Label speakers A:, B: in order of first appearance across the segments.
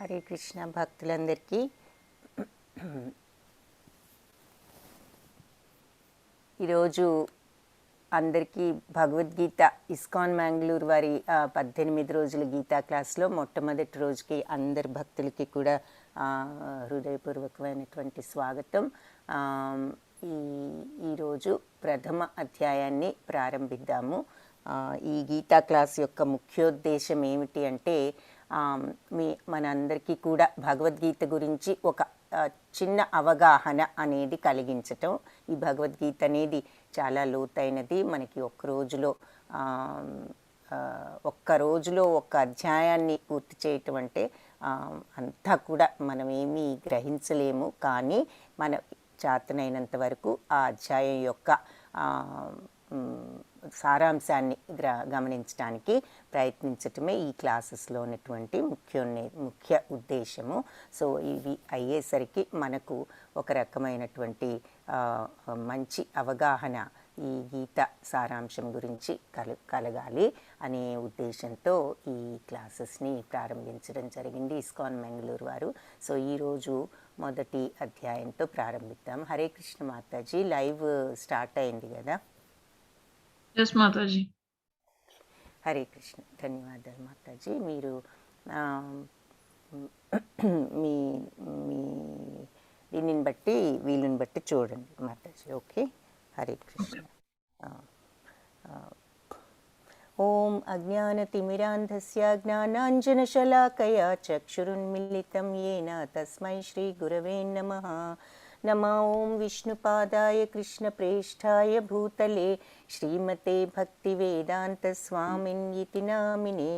A: హరే కృష్ణ భక్తులందరికీ ఈరోజు అందరికీ భగవద్గీత ఇస్కాన్ మ్యాంగ్లూర్ వారి 18 రోజుల గీతా క్లాస్లో మొట్టమొదటి రోజుకి అందరి భక్తులకి కూడా హృదయపూర్వకమైనటువంటి స్వాగతం. ఈరోజు ప్రథమ అధ్యాయాన్ని ప్రారంభిద్దాము. ఈ గీతా క్లాస్ యొక్క ముఖ్యోద్దేశం ఏమిటి అంటే మనందరికీ కూడా భగవద్గీత గురించి ఒక చిన్న అవగాహన అనేది కలిగించటం. ఈ భగవద్గీత అనేది చాలా లోతైనది. మనకి ఒక్క రోజులో ఒక్క అధ్యాయాన్ని పూర్తి చేయటం అంటే అంతా కూడా మనం ఏమీ గ్రహించలేము. కానీ మన చేతనైనంత వరకు ఆ అధ్యాయం యొక్క సారాంశాన్ని గమనించడానికి ప్రయత్నించటమే ఈ క్లాసెస్లో ఉన్నటువంటి ముఖ్య ఉద్దేశము. సో ఇవి అయ్యేసరికి మనకు ఒక రకమైనటువంటి మంచి అవగాహన ఈ గీత సారాంశం గురించి కలగాలి అనే ఉద్దేశంతో ఈ క్లాసెస్ని ప్రారంభించడం జరిగింది ఇస్కాన్ మ్యాంగ్లూర్ వారు. సో ఈరోజు మొదటి అధ్యాయంతో ప్రారంభిద్దాం. హరే కృష్ణ మాతాజీ, లైవ్ స్టార్ట్ అయింది కదా?
B: ఎస్ మాతాజీ.
A: హరే కృష్ణ, ధన్యవాదాలు మాతాజీ. మీరు మీ మీ దీనిని బట్టి వీలుని బట్టి చూడండి మాతాజీ. ఓకే, హరే కృష్ణ. ఓం అజ్ఞానతిమిరాంధస్య జ్ఞానాంజనశలాకయా చక్షురున్మిలితం యేన తస్మై శ్రీ గురవే నమః. నమో ఓం విష్ణుపాదాయ కృష్ణప్రేష్ఠాయ భూతలే శ్రీమతే భక్తివేదాంత స్వామిన్యితి నామినే.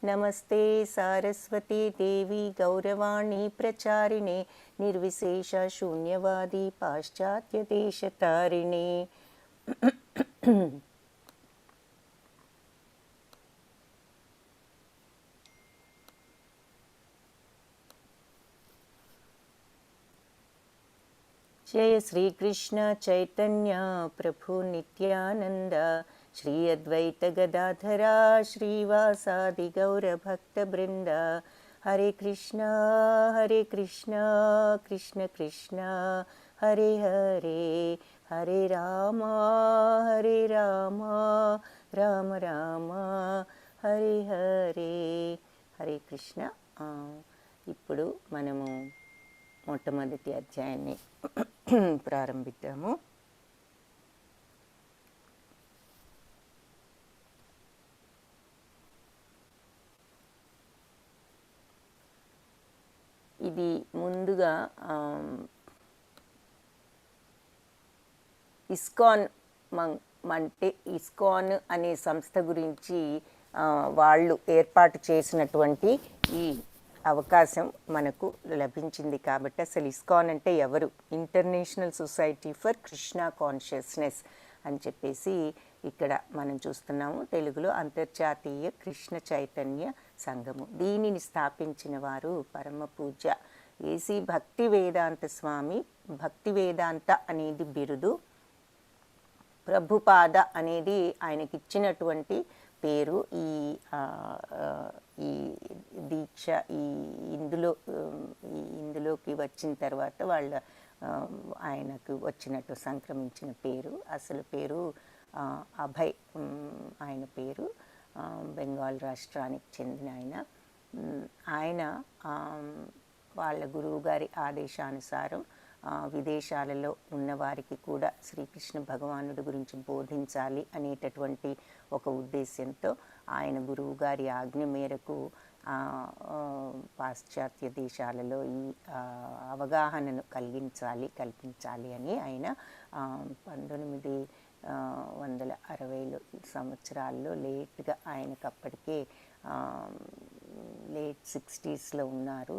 A: నమస్తే సారస్వతీ దేవి గౌరవాణి ప్రచారిణే నిర్విశేష శూన్యవాది పాశ్చాత్య దేశతారిణే. జయ శ్రీకృష్ణ చైతన్య ప్రభు నిత్యానంద శ్రీ అద్వైత గదాధరా శ్రీవాసాది గౌరభక్త బృంద. హరే కృష్ణ కృష్ణ కృష్ణ హరే హరే, హరే రామ రామ రామ హరే హరే. హరే కృష్ణ. ఇప్పుడు మనము మొట్టమొదటి అధ్యాయాన్ని ప్రారంభిద్దాము. ఇది ముందుగా ఇస్కాన్ అంటే ఇస్కాన్ అనే సంస్థ గురించి వాళ్ళు ఏర్పాటు చేసినటువంటి ఈ అవకాశం మనకు లభించింది. కాబట్టి అసలు ఇస్కాన్ అంటే ఎవరు? International society for Krishna consciousness అని చెప్పేసి ఇక్కడ మనం చూస్తున్నాము. తెలుగులో అంతర్జాతీయ కృష్ణ చైతన్య సంఘము. దీనిని స్థాపించిన వారు పరమ పూజ్య ఏసీ భక్తి వేదాంత స్వామి. భక్తి వేదాంత అనేది బిరుదు, ప్రభుపాద అనేది ఆయనకిచ్చినటువంటి పేరు. ఈ దీక్ష ఇందులోకి వచ్చిన తర్వాత ఆయనకు వచ్చినట్టు సంక్రమించిన పేరు, అసలు పేరు అభయ్. ఆయన పేరు బెంగాల్ రాష్ట్రానికి చెందిన ఆయన వాళ్ళ గురువు గారి ఆదేశానుసారం విదేశాలలో ఉన్నవారికి కూడా శ్రీకృష్ణ భగవానుడి గురించి బోధించాలి అనేటటువంటి ఒక ఉద్దేశ్యంతో ఆయన గురువు గారి ఆజ్ఞ మేరకు పాశ్చాత్య దేశాలలో ఈ అవగాహనను కల్పించాలి అని ఆయన 1960 సంవత్సరాల్లో లేట్గా, ఆయనకు అప్పటికే లేట్ 60స్లో ఉన్నారు.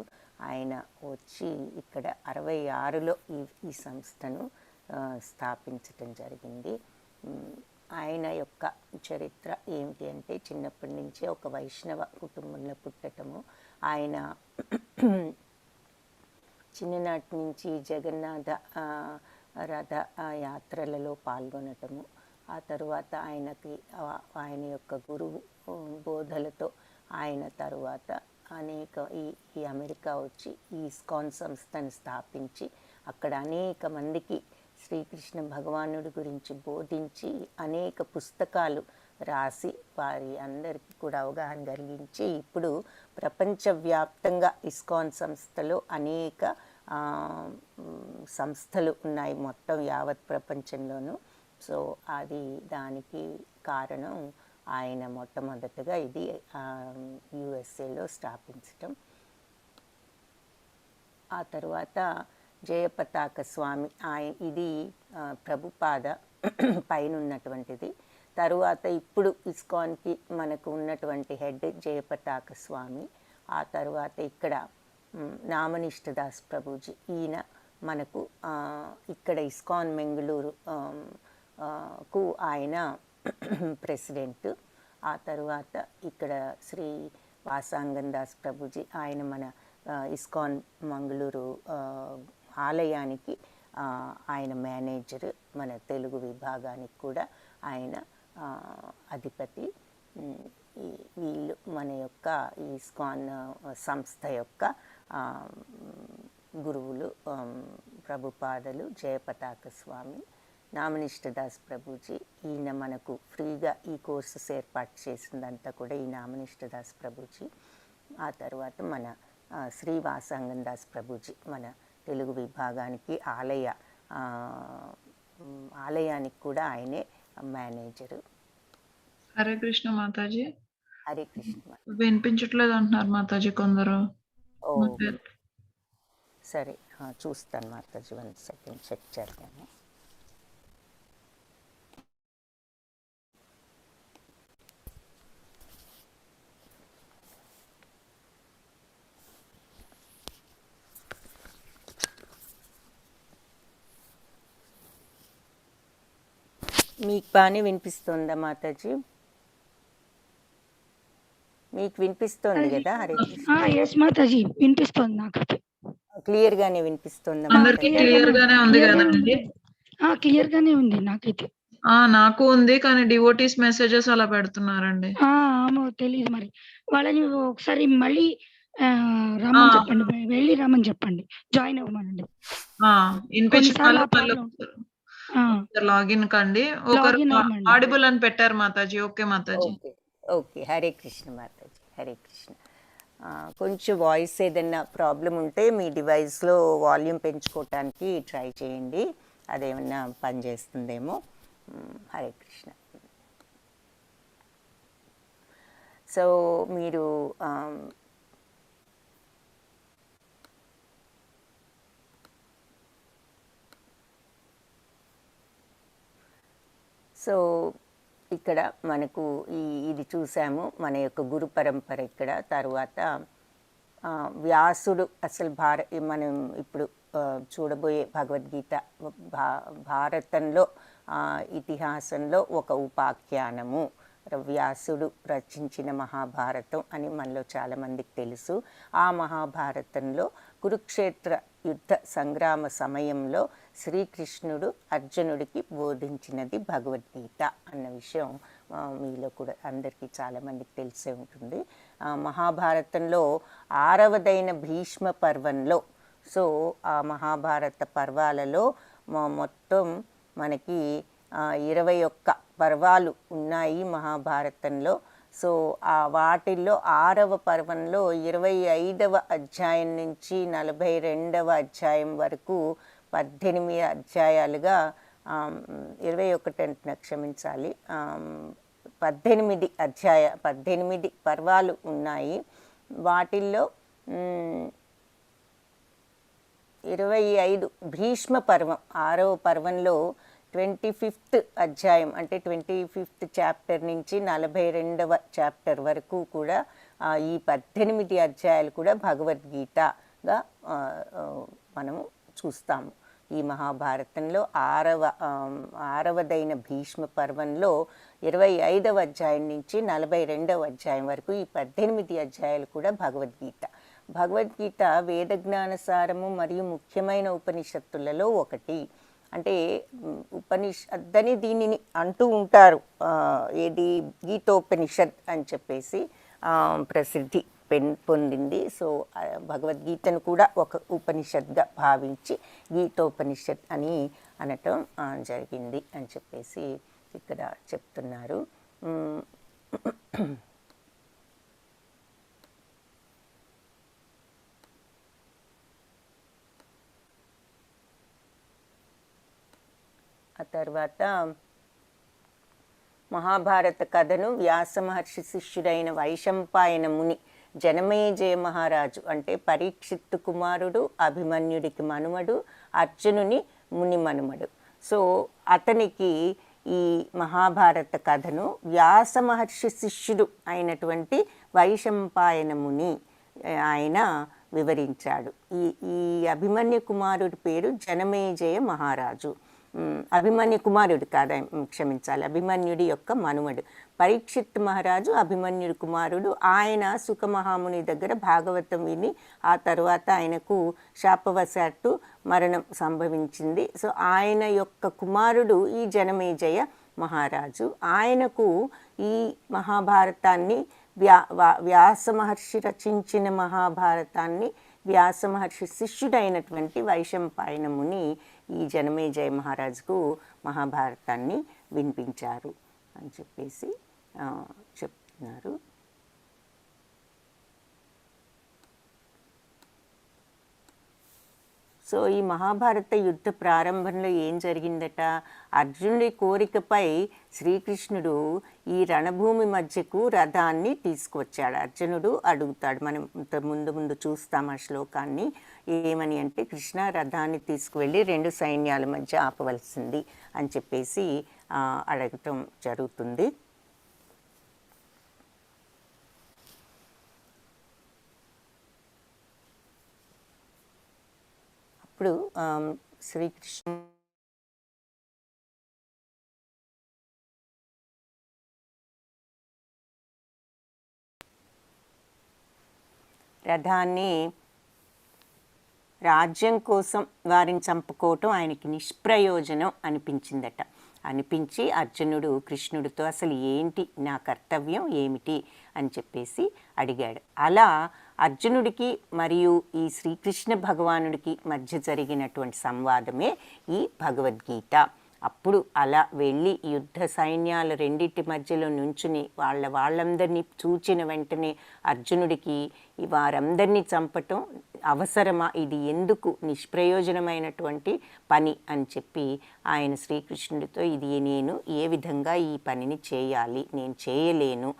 A: ఆయన వచ్చి ఇక్కడ 66లో ఈ సంస్థను స్థాపించటం జరిగింది. ఆయన యొక్క చరిత్ర ఏమిటి అంటే చిన్నప్పటి నుంచే ఒక వైష్ణవ కుటుంబంలో పుట్టటము. ఆయన చిన్ననాటి నుంచి జగన్నాథ రథ యాత్రలలో పాల్గొనటము, ఆ తరువాత ఆయన యొక్క గురువు బోధలతో ఆయన తరువాత అనేక ఈ అమెరికా వచ్చి ఈ ఇస్కాన్ సంస్థను స్థాపించి అక్కడ అనేక మందికి శ్రీకృష్ణ భగవానుడి గురించి బోధించి అనేక పుస్తకాలు రాసి వారి అందరికీ కూడా అవగాహన కలిగించి ఇప్పుడు ప్రపంచవ్యాప్తంగా ఇస్కాన్ సంస్థలో అనేక సంస్థలు ఉన్నాయి మొత్తం యావత్ ప్రపంచంలోనూ. సో అది దానికి కారణం ఆయన మొట్టమొదటగా ఇది యుఎస్ఏలో స్థాపించటం. ఆ తర్వాత జయపతాక స్వామి ఇది ప్రభుపాద పైన ఉన్నటువంటిది. తరువాత ఇప్పుడు ఇస్కాన్కి మనకు ఉన్నటువంటి హెడ్ జయపతాక స్వామి. ఆ తర్వాత ఇక్కడ నామనిష్టదాస్ ప్రభుజీ, ఈయన మనకు ఇక్కడ ఇస్కాన్ బెంగళూరు కు ఆయన ప్రెసిడెంట్. ఆ తర్వాత ఇక్కడ శ్రీ వాసాంగన్ దాస్ ప్రభుజీ, ఆయన మన ఇస్కాన్ మంగళూరు ఆలయానికి ఆయన మేనేజర్, మన తెలుగు విభాగానికి కూడా ఆయన అధిపతి. వీళ్ళు మన యొక్క ఇస్కాన్ సంస్థ యొక్క గురువులు ప్రభుపాదలు జయపతాక స్వామి, నామనిష్టదాస్ ప్రభుజీ. ఈయన మనకు ఫ్రీగా ఈ కోర్సెస్ ఏర్పాటు చేసిందంతా కూడా ఈ నామనిష్టదాస్ ప్రభుజీ. ఆ తర్వాత మన శ్రీ వాసాంగన్ దాస్ ప్రభుజీ మన తెలుగు విభాగానికి ఆలయానికి కూడా ఆయనే మేనేజరు.
B: హరే కృష్ణ మాతాజీ.
A: హరే కృష్ణ.
B: వినిపించట్లేదు అంటున్నారు మాతాజీ కొందరు.
A: ఓ సరే, చూస్తాను మాతాజీ, 1 సెకండ్ చెక్ చేద్దాము. మీకు బాగానే వినిపిస్తుందా మాతాజీ? మీకు వినిపిస్తుంది కదా? హరే కృష్ణ.
C: ఎస్ మాతాజీ, వినిపిస్తుంది నాకు.
A: క్లియర్ గానే వినిపిస్తుందా?
B: అందరికి క్లియర్ గానే ఉంది కదండి?
C: క్లియర్ గానే ఉంది నాకైతే.
B: నాకు ఉంది, కానీ డివోటీస్ మెసేజెస్ అలా పెడుతున్నారండి.
C: తెలియదు మరి, వాళ్ళని ఒకసారి మళ్ళీ రమ్మని చెప్పండి, వెళ్ళి రమ్మని చెప్పండి, జాయిన్ అవ్వమనండి.
B: లాగిన్ కండి. ఒకరు ఆడిబుల్ అని పెట్టారు మాతాజీ. ఓకే మాతాజీ.
A: ఓకే, హరే కృష్ణ మాతాజీ, హరే కృష్ణ. కొంచెం వాయిస్ ఏదైనా ప్రాబ్లం ఉంటే మీ డివైస్లో వాల్యూమ్ పెంచుకోవటానికి ట్రై చేయండి, అదేమన్నా పనిచేస్తుందేమో. హరే కృష్ణ. సో మీరు సో ఇక్కడ మనకు ఇది చూసాము, మన యొక్క గురు పరంపర ఇక్కడ. తర్వాత వ్యాసుడు అసలు మనం ఇప్పుడు చూడబోయే భగవద్గీత భారతంలో ఇతిహాసంలో ఒక ఉపాఖ్యానము. వ్యాసుడు రచించిన మహాభారతం అని మనలో చాలామందికి తెలుసు. ఆ మహాభారతంలో కురుక్షేత్ర యుద్ధ సంగ్రామ సమయంలో శ్రీకృష్ణుడు అర్జునుడికి బోధించినది భగవద్గీత అన్న విషయం మీలో కూడా అందరికీ చాలామందికి తెలిసే ఉంటుంది. మహాభారతంలో 6వదైన భీష్మ పర్వంలో, సో ఆ మహాభారత పర్వాలలో మొత్తం మనకి 21 పర్వాలు ఉన్నాయి మహాభారతంలో. సో వాటిల్లో 6వ పర్వంలో 25వ అధ్యాయం నుంచి 42వ అధ్యాయం వరకు 18 అధ్యాయాలుగా 21 అంటే క్షమించాలి, 18 పర్వాలు ఉన్నాయి. వాటిల్లో 25 భీష్మ పర్వం, 6వ పర్వంలో 25th అధ్యాయం అంటే 25th చాప్టర్ నుంచి 42వ చాప్టర్ వరకు కూడా ఈ 18 అధ్యాయాలు కూడా భగవద్గీతగా మనము చూస్తాము. ఈ మహాభారతంలో 6వదైన భీష్మ పర్వంలో 25వ అధ్యాయం నుంచి 42వ అధ్యాయం వరకు ఈ 18 అధ్యాయాలు కూడా భగవద్గీత. భగవద్గీత వేదజ్ఞానసారము మరియు ముఖ్యమైన ఉపనిషత్తులలో ఒకటి. అంటే ఉపనిషద్దని దీనిని అంటూ ఉంటారు, ఏది గీతోపనిషత్ అని చెప్పేసి ప్రసిద్ధి పొందింది. సో భగవద్గీతను కూడా ఒక ఉపనిషత్గా భావించి గీతోపనిషత్ అని అనటం జరిగింది అని చెప్పేసి ఇక్కడ చెప్తున్నారు. ఆ తర్వాత మహాభారత కథను వ్యాస మహర్షి శిష్యుడైన వైశంపాయన ముని జనమేజయ మహారాజు అంటే పరీక్షిత్తు కుమారుడు, అభిమన్యుడికి మనుమడు, అర్జునుని ముని మనుమడు. సో అతనికి ఈ మహాభారత కథను వ్యాస మహర్షి శిష్యుడు అయినటువంటి వైశంపాయన ముని ఆయన వివరించాడు. ఈ అభిమన్యు కుమారుడి పేరు జనమేజయ మహారాజు. అభిమన్యు కుమారుడు కాదా, క్షమించాలి, అభిమన్యుడి యొక్క మనుమడు. పరీక్షిత్ మహారాజు అభిమన్యుడి కుమారుడు. ఆయన సుఖమహాముని దగ్గర భాగవతం విని ఆ తర్వాత ఆయనకు శాపవశాత్తు మరణం సంభవించింది. సో ఆయన యొక్క కుమారుడు ఈ జనమేజయ మహారాజు. ఆయనకు ఈ మహాభారతాన్ని వ్యాస మహర్షి రచించిన మహాభారతాన్ని వ్యాస మహర్షి శిష్యుడైనటువంటి వైశంపాయన ముని ఈ జనమేజయ మహారాజుకు మహాభారతాన్ని వినిపించారు అని చెప్పేసి చెప్తున్నారు. సో ఈ మహాభారత యుద్ధ ప్రారంభంలో ఏం జరిగిందట, అర్జునుడి కోరికపై శ్రీకృష్ణుడు ఈ రణభూమి మధ్యకు రథాన్ని తీసుకువచ్చాడు. అర్జునుడు అడుగుతాడు, మనం ముందు చూస్తాం ఆ శ్లోకాన్ని. ఏమని అంటే, కృష్ణ రథాన్ని తీసుకువెళ్ళి 2 సైన్యాల మధ్య ఆపవలసింది అని చెప్పేసి అడగటం జరుగుతుంది. ఇప్పుడు శ్రీకృష్ణ రథాన్ని రాజ్యం కోసం వారిని చంపుకోవటం ఆయనకి నిష్ప్రయోజనం అనిపించిందట. అనిపించి అర్జునుడు కృష్ణుడితో అసలు ఏంటి నా కర్తవ్యం ఏమిటి అని చెప్పేసి అడిగాడు. అలా అర్జునుడికి మరియు ఈ శ్రీకృష్ణ భగవానుడికి మధ్య జరిగినటువంటి సంవాదమే ఈ భగవద్గీత. అప్పుడు అలా వెళ్ళి యుద్ధ సైన్యాల రెండింటి మధ్యలో నుంచుని వాళ్ళందరినీ చూచిన వెంటనే అర్జునుడికి వారందరినీ చంపటం అవసరమా, ఇది ఎందుకు నిష్ప్రయోజనమైనటువంటి పని అని చెప్పి ఆయన శ్రీకృష్ణుడితో నేను ఏ విధంగా ఈ పనిని చేయాలి, నేను చేయలేను,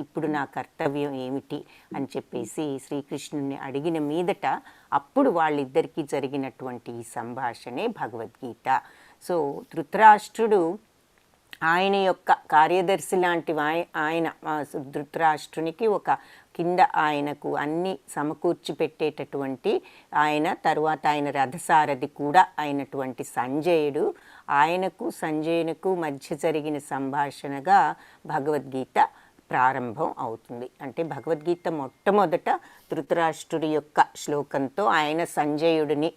A: ఇప్పుడు నా కర్తవ్యం ఏమిటి అని చెప్పేసి శ్రీకృష్ణుడిని అడిగిన మీదట అప్పుడు వాళ్ళిద్దరికీ జరిగినటువంటి ఈ సంభాషణే భగవద్గీత. సో ధృతరాష్ట్రుడు ఆయన యొక్క కార్యదర్శి లాంటి ఆయన ధృతరాష్ట్రునికి ఒక కింద ఆయనకు అన్ని సమకూర్చి పెట్టేటటువంటి ఆయన, తరువాత ఆయన రథసారథి కూడా అయినటువంటి సంజయుడు, ఆయనకు సంజయునకు మధ్య జరిగిన సంభాషణగా భగవద్గీత ప్రారంభం అవుతుంది. అంటే భగవద్గీత మొట్టమొదట ధృతరాష్ట్రుడి యొక్క శ్లోకంతో ఆయన సంజయుడిని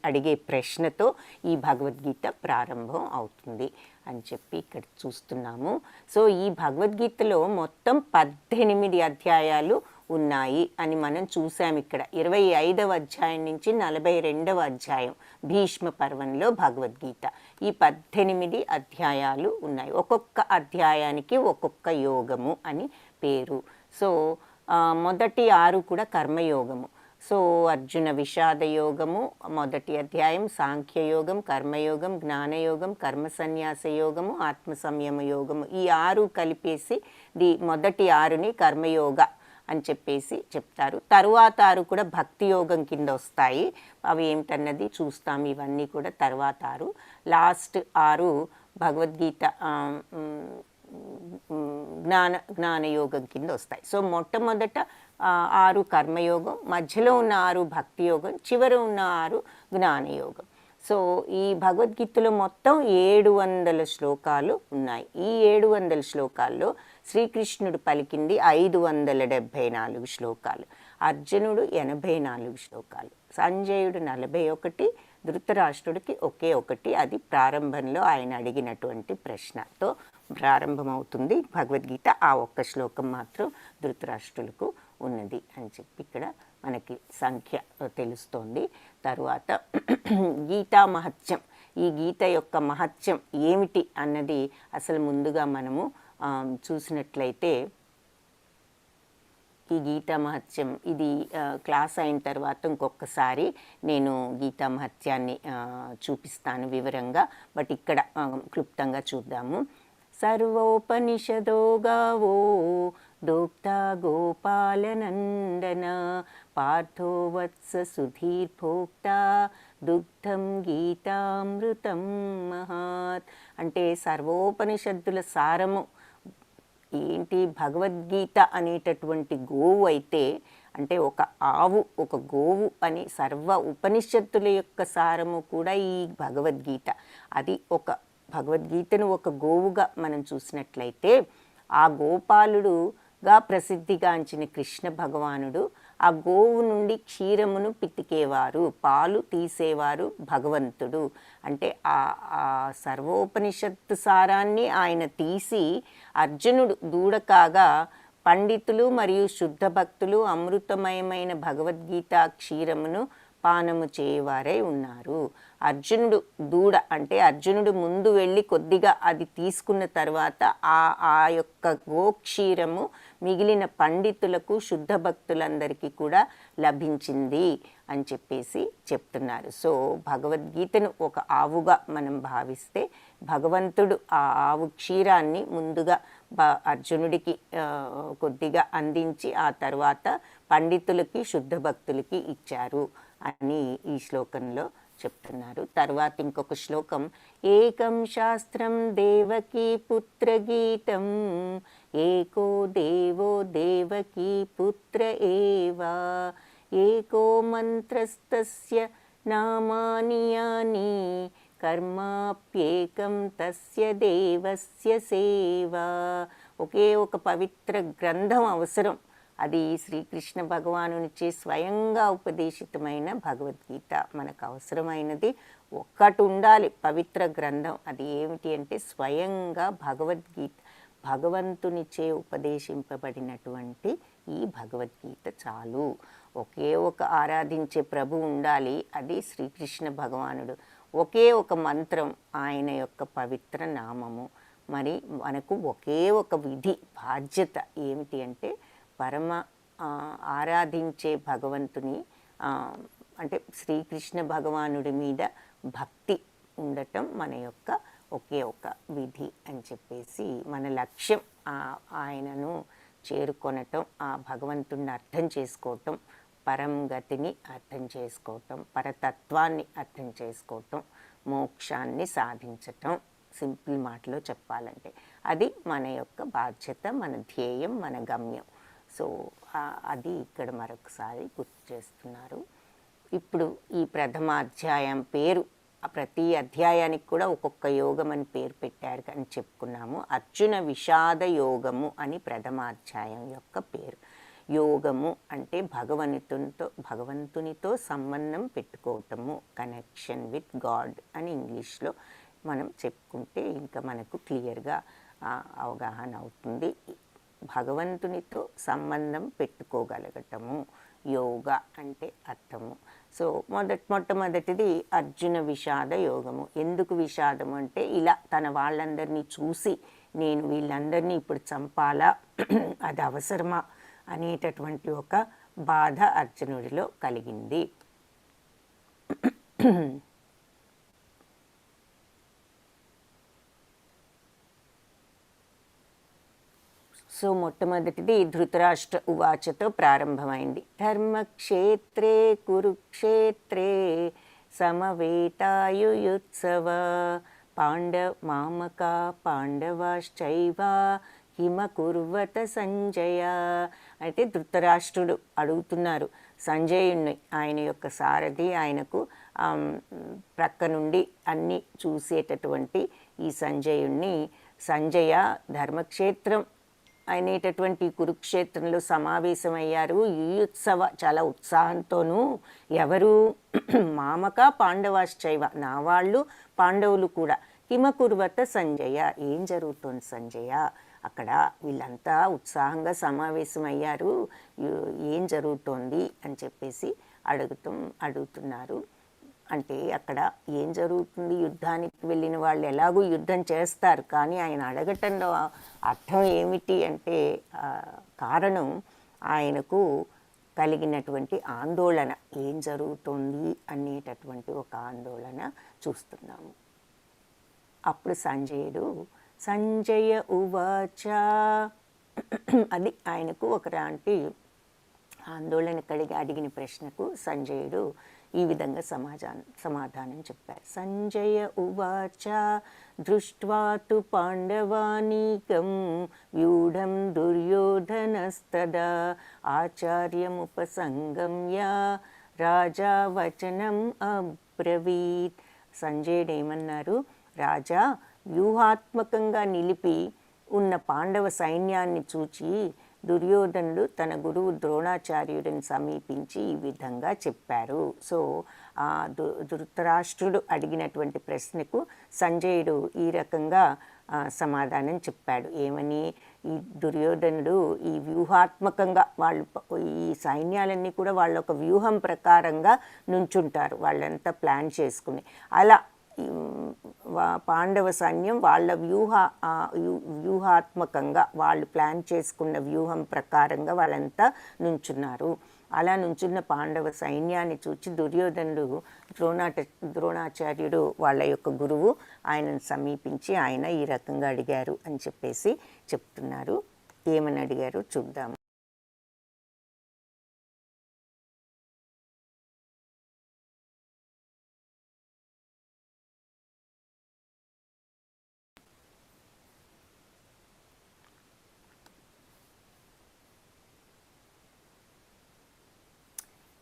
A: అడిగే ప్రశ్నతో ఈ భగవద్గీత ప్రారంభం అవుతుంది అని చెప్పి ఇక్కడ చూస్తున్నాము. సో ఈ భగవద్గీతలో మొత్తం 18 అధ్యాయాలు ఉన్నాయి అని మనం చూసాం. ఇక్కడ 25వ అధ్యాయం నుంచి 42వ అధ్యాయం భీష్మ పర్వంలో భగవద్గీత. ఈ 18 అధ్యాయాలు ఉన్నాయి. ఒక్కొక్క అధ్యాయానికి ఒక్కొక్క యోగము అని పేరు. సో మొదటి 6 కూడా కర్మయోగము. సో అర్జున విషాద యోగము మొదటి అధ్యాయం, సాంఖ్యయోగం, కర్మయోగం, జ్ఞానయోగం, కర్మ సన్యాస యోగము, ఆత్మ సంయమ యోగము, ఈ 6 కలిపేసి మొదటి 6ని కర్మయోగ అని చెప్పేసి చెప్తారు. తరువాత 6 కూడా భక్తి యోగం కింద వస్తాయి. అవి ఏమిటన్నది చూస్తాం. ఇవన్నీ కూడా తర్వాత 6. లాస్ట్ 6 భగవద్గీత జ్ఞానయోగం కింద వస్తాయి. సో మొట్టమొదట 6 కర్మయోగం, మధ్యలో ఉన్న 6 భక్తి యోగం, చివర ఉన్న 6 జ్ఞానయోగం. సో ఈ భగవద్గీతలో మొత్తం 700 శ్లోకాలు ఉన్నాయి. ఈ 700 శ్లోకాల్లో శ్రీకృష్ణుడు పలికింది 574 శ్లోకాలు, అర్జునుడు 84 శ్లోకాలు, సంజయుడు 41, ధృతరాష్ట్రుడికి ఒకే ఒకటి. అది ప్రారంభంలో ఆయన అడిగినటువంటి ప్రశ్నతో ప్రారంభమవుతుంది భగవద్గీత. ఆ ఒక్క శ్లోకం మాత్రం ధృతరాష్ట్రులకు ఉన్నది అని చెప్పి ఇక్కడ మనకి సంఖ్య తెలుస్తోంది. తరువాత గీతా మహత్యం, ఈ గీత యొక్క మహత్యం ఏమిటి అన్నది అసలు ముందుగా మనము చూసినట్లయితే ఈ గీతా మహత్యం ఇది క్లాస్ అయిన తర్వాత ఇంకొకసారి నేను గీతా మహత్యాన్ని చూపిస్తాను వివరంగా. బట్ ఇక్కడ క్లుప్తంగా చూద్దాము. సర్వోపనిషదో గావో దోక్తా గోపాలనందన పార్థో వత్స సుధీర్భోక్తా దుగ్ధం గీతామృతం మహాత్. అంటే సర్వోపనిషత్తుల సారము ఏంటి? భగవద్గీత అనేటటువంటి గోవు అయితే, అంటే ఒక ఆవు, ఒక గోవు అని సర్వ ఉపనిషత్తుల యొక్క సారము కూడా ఈ భగవద్గీత. అది ఒక భగవద్గీతను ఒక గోవుగా మనం చూసినట్లయితే, ఆ గోపాలుడుగా ప్రసిద్ధిగాంచిన కృష్ణ భగవానుడు ఆ గోవు నుండి క్షీరమును పితికేవారు, పాలు తీసేవారు భగవంతుడు. అంటే ఆ సర్వోపనిషత్తు సారాన్ని ఆయన తీసి అర్జునుడు దూడ కాగా పండితులు మరియు శుద్ధ భక్తులు అమృతమయమైన భగవద్గీత క్షీరమును పానము చేయవారై ఉన్నారు. అర్జునుడు దూడ అంటే అర్జునుడు ముందు వెళ్ళి కొద్దిగా అది తీసుకున్న తర్వాత ఆ యొక్క గోక్షీరము మిగిలిన పండితులకు శుద్ధ భక్తులందరికీ కూడా లభించింది అని చెప్పేసి చెప్తున్నారు. సో భగవద్గీతను ఒక ఆవుగా మనం భావిస్తే భగవంతుడు ఆ ఆవు క్షీరాన్ని ముందుగా అర్జునుడికి కొద్దిగా అందించి ఆ తర్వాత పండితులకి శుద్ధ భక్తులకి ఇచ్చారు అని ఈ శ్లోకంలో చెప్తున్నారు. తర్వాత ఇంకొక శ్లోకం, ఏకం శాస్త్రం దేవకీ పుత్రగీతం ఏకో దేవో దేవకీ పుత్ర ఏవా ఏకో మంత్రస్తస్య నామాని యాని కర్మాప్యేకం తస్య దేవస్య సేవా. ఒకే ఒక పవిత్ర గ్రంథం అవసరం. అది శ్రీకృష్ణ భగవానునిచే స్వయంగా ఉపదేశితమైన భగవద్గీత. మనకు అవసరమైనది ఒక్కటి ఉండాలి, పవిత్ర గ్రంథం. అది ఏమిటి అంటే స్వయంగా భగవద్గీత, భగవంతునిచే ఉపదేశింపబడినటువంటి ఈ భగవద్గీత చాలు. ఒకే ఒక ఆరాధించే ప్రభు ఉండాలి, అది శ్రీకృష్ణ భగవానుడు. ఒకే ఒక మంత్రం, ఆయన యొక్క పవిత్ర నామము. మరి మనకు ఒకే ఒక విధి, బాధ్యత ఏమిటి అంటే పరమ ఆరాధించే భగవంతుని అంటే శ్రీకృష్ణ భగవానుడి మీద భక్తి ఉండటం మన యొక్క ఒకే ఒక విధి అని చెప్పేసి, మన లక్ష్యం ఆయనను చేరుకొనటం, ఆ భగవంతుడిని అర్థం చేసుకోవటం, పరం గతిని అర్థం చేసుకోవటం, పరతత్వాన్ని అర్థం చేసుకోవటం, మోక్షాన్ని సాధించటం. సింపుల్ మాటలో చెప్పాలంటే అది మన యొక్క బాధ్యత, మన ధ్యేయం, మన గమ్యం. సో అది ఇక్కడ మరొకసారి గుర్తు చేస్తున్నారు. ఇప్పుడు ఈ ప్రథమాధ్యాయం పేరు, ప్రతి అధ్యాయానికి కూడా ఒక్కొక్క యోగం అని పేరు పెట్టారు అని చెప్పుకున్నాము. అర్జున విషాద యోగము అని ప్రథమాధ్యాయం యొక్క పేరు. యోగము అంటే భగవంతునితో సంబంధం పెట్టుకోవటము, కనెక్షన్ విత్ గాడ్ అని ఇంగ్లీష్లో మనం చెప్పుకుంటే ఇంకా మనకు క్లియర్గా అవగాహన అవుతుంది. భగవంతునితో సంబంధం పెట్టుకోగలగటము యోగా అంటే అర్థము. సో మొట్టమొదటిది అర్జున విషాద యోగము. ఎందుకు విషాదము అంటే ఇలా తన వాళ్ళందరినీ చూసి నేను వీళ్ళందరినీ ఇప్పుడు చంపాలా, అది అవసరమా అనేటటువంటి ఒక బాధ అర్జునుడిలో కలిగింది. సో మొట్టమొదటిది ధృతరాష్ట్ర ఉవాచతో ప్రారంభమైంది. ధర్మక్షేత్రే కురుక్షేత్రే సమవేతాయుయుత్సవ మామక పాండవాశ్చైవ హిమ కుర్వత సంజయ. అయితే ధృతరాష్ట్రుడు అడుగుతున్నారు సంజయుణ్ణి, ఆయన యొక్క సారథి, ఆయనకు ప్రక్క నుండి అన్నీ చూసేటటువంటి ఈ సంజయుణ్ణి, సంజయ ధర్మక్షేత్రం అనేటటువంటి కురుక్షేత్రంలో సమావేశమయ్యారు. ఈ ఉత్సవ చాలా ఉత్సాహంతోనూ, ఎవరు? మామక పాండవాశ్చైవ, నా వాళ్ళు పాండవులు కూడా. హిమకుర్వత సంజయ, ఏం జరుగుతోంది సంజయ అక్కడ వీళ్ళంతా ఉత్సాహంగా సమావేశమయ్యారు, ఏం జరుగుతోంది అని చెప్పేసి అడుగుతున్నారు. అంటే అక్కడ ఏం జరుగుతుంది, యుద్ధానికి వెళ్ళిన వాళ్ళు ఎలాగూ యుద్ధం చేస్తారు, కానీ ఆయన అడగటంలో అర్థం ఏమిటి అంటే కారణం ఆయనకు కలిగినటువంటి ఆందోళన, ఏం జరుగుతుంది అనేటటువంటి ఒక ఆందోళన చూస్తున్నాము. అప్పుడు సంజయ ఉవాచ, అది ఆయనకు ఒకలాంటి ఆందోళన కలిగి అడిగిన ప్రశ్నకు సంజయుడు ఈ విధంగా సమాధానం చెప్పారు. సంజయ ఉవాచ దృష్ట్వా తు పాండవానీకం వ్యూఢం దుర్యోధనస్తదా ఆచార్యముపసంగమ్య రాజా వచనం అబ్రవీత్. సంజయుడు ఏమన్నారు, రాజా వ్యూహాత్మకంగా నిలిపి ఉన్న పాండవ సైన్యాన్ని చూచి దుర్యోధనుడు తన గురువు ద్రోణాచార్యుడిని సమీపించి ఈ విధంగా చెప్పారు. సో ధృతరాష్ట్రుడు అడిగినటువంటి ప్రశ్నకు సంజయుడు ఈ రకంగా సమాధానం చెప్పాడు. ఏమని, ఈ దుర్యోధనుడు ఈ వ్యూహాత్మకంగా ఈ సైన్యాలన్నీ కూడా వాళ్ళ ఒక వ్యూహం ప్రకారంగా నుంచుంటారు, వాళ్ళంతా ప్లాన్ చేసుకుని. అలా పాండవ సైన్యం వాళ్ళ వ్యూహాత్మకంగా వాళ్ళు ప్లాన్ చేసుకున్న వ్యూహం ప్రకారంగా వాళ్ళంతా నుంచున్నారు. అలా నుంచున్న పాండవ సైన్యాన్ని చూచి దుర్యోధనుడు ద్రోణాచార్యుడు వాళ్ళ యొక్క గురువు ఆయనను సమీపించి ఆయన ఈ రకంగా అడిగారు అని చెప్పేసి చెప్తున్నారు. ఏమని అడిగారు చూద్దాము.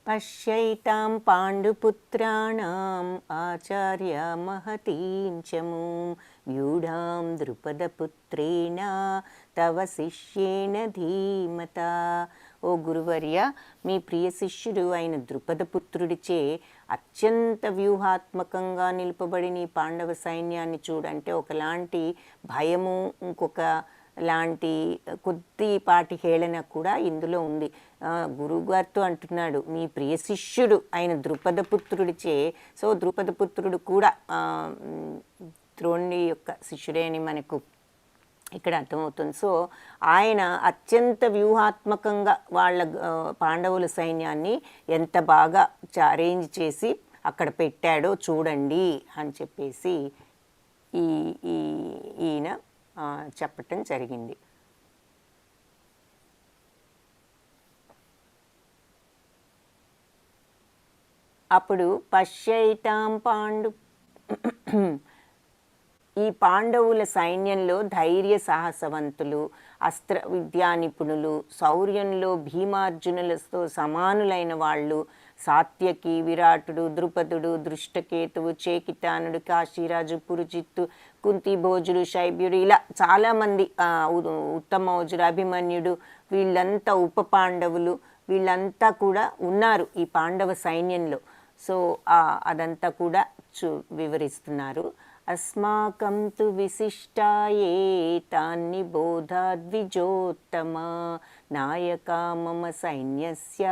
A: పశ్యైతాం పాండుపుత్రాణం ఆచార్య మహతీం చమూం వ్యూఢాం ద్రుపదపుత్రేణ తవ శిష్యేణ ధీమత. ఓ గురువర్య, మీ ప్రియ శిష్యుడు అయిన ద్రుపదపుత్రుడిచే అత్యంత వ్యూహాత్మకంగా నిలుపబడిన ఈ పాండవ సైన్యాన్ని చూడంటే ఒకలాంటి భయము, ఇంకొక లాంటి కొద్దిపాటి హేళన కూడా ఇందులో ఉంది. గురువుగారితో అంటున్నాడు మీ ప్రియ శిష్యుడు అయిన ద్రుపదపుత్రుడిచే. సో ద్రుపదపుత్రుడు కూడా ద్రోణుడి యొక్క శిష్యుడే అని మనకు ఇక్కడ అర్థమవుతుంది. సో ఆయన అత్యంత వ్యూహాత్మకంగా వాళ్ళ పాండవుల సైన్యాన్ని ఎంత బాగా అరేంజ్ చేసి అక్కడ పెట్టాడో చూడండి అని చెప్పేసి ఈయన చెప్పటం జరిగింది. అప్పుడు పశ్యైతాం ఈ పాండవుల సైన్యంలో ధైర్య సాహసవంతులు, అస్త్ర విద్యా నిపుణులు, శౌర్యంలో భీమార్జునులతో సమానులైన వాళ్ళు, సాత్యకి, విరాటుడు, ద్రుపదుడు, దృష్టకేతువు, చేకితానుడు, కాశీరాజు, పురుజిత్తు, కుంతిభోజుడు, శైబ్యుడు, ఇలా చాలామంది, ఉత్తమౌజుడు, అభిమన్యుడు, వీళ్ళంతా ఉప పాండవులు, వీళ్ళంతా కూడా ఉన్నారు ఈ పాండవ సైన్యంలో. సో అదంతా కూడా వివరిస్తున్నారు. అస్మాకం తు విశిష్టాయే తాన్ని బోధాద్విజోత్తమ నాయకా మమ సైన్యస్య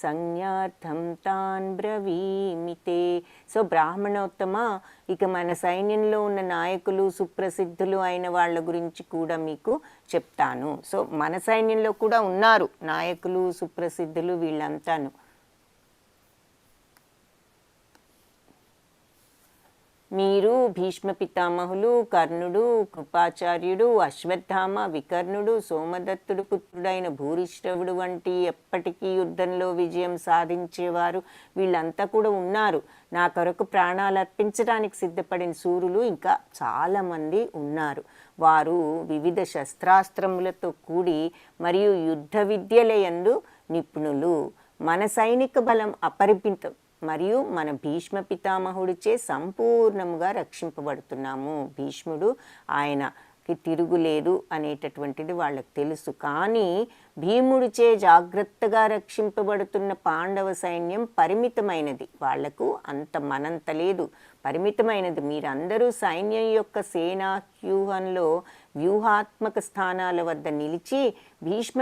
A: సంజ్ఞార్థం తాన్ బ్రవీమితే. సో బ్రాహ్మణోత్తమ, ఇక మన సైన్యంలో ఉన్న నాయకులు, సుప్రసిద్ధులు అయిన వాళ్ళ గురించి కూడా మీకు చెప్తాను. సో మన సైన్యంలో కూడా ఉన్నారు నాయకులు, సుప్రసిద్ధులు, వీళ్ళంతాను. మీరు భీష్మ పితామహులు, కర్ణుడు, కృపాచార్యుడు, అశ్వత్థామ, వికర్ణుడు, సోమదత్తుడు పుత్రుడైన భూరిశ్రవుడు వంటి ఎప్పటికీ యుద్ధంలో విజయం సాధించేవారు వీళ్ళంతా కూడా ఉన్నారు. నా కొరకు ప్రాణాలు అర్పించడానికి సిద్ధపడిన శూరులు ఇంకా చాలామంది ఉన్నారు. వారు వివిధ శస్త్రాస్త్రములతో కూడి మరియు యుద్ధ విద్యలయందు నిపుణులు. మన సైనిక బలం అపరిమితం మరియు మన భీష్మ పితామహుడిచే సంపూర్ణముగా రక్షింపబడుతున్నాము. భీష్ముడు ఆయన తిరుగులేదు అనేటటువంటిది వాళ్ళకు తెలుసు. కానీ భీముడిచే జాగ్రత్తగా రక్షింపబడుతున్న పాండవ సైన్యం పరిమితమైనది, వాళ్లకు అంత మనంత లేదు, పరిమితమైనది. మీరందరూ సైన్యం యొక్క సేనా వ్యూహంలో వ్యూహాత్మక స్థానాల వద్ద నిలిచి భీష్మ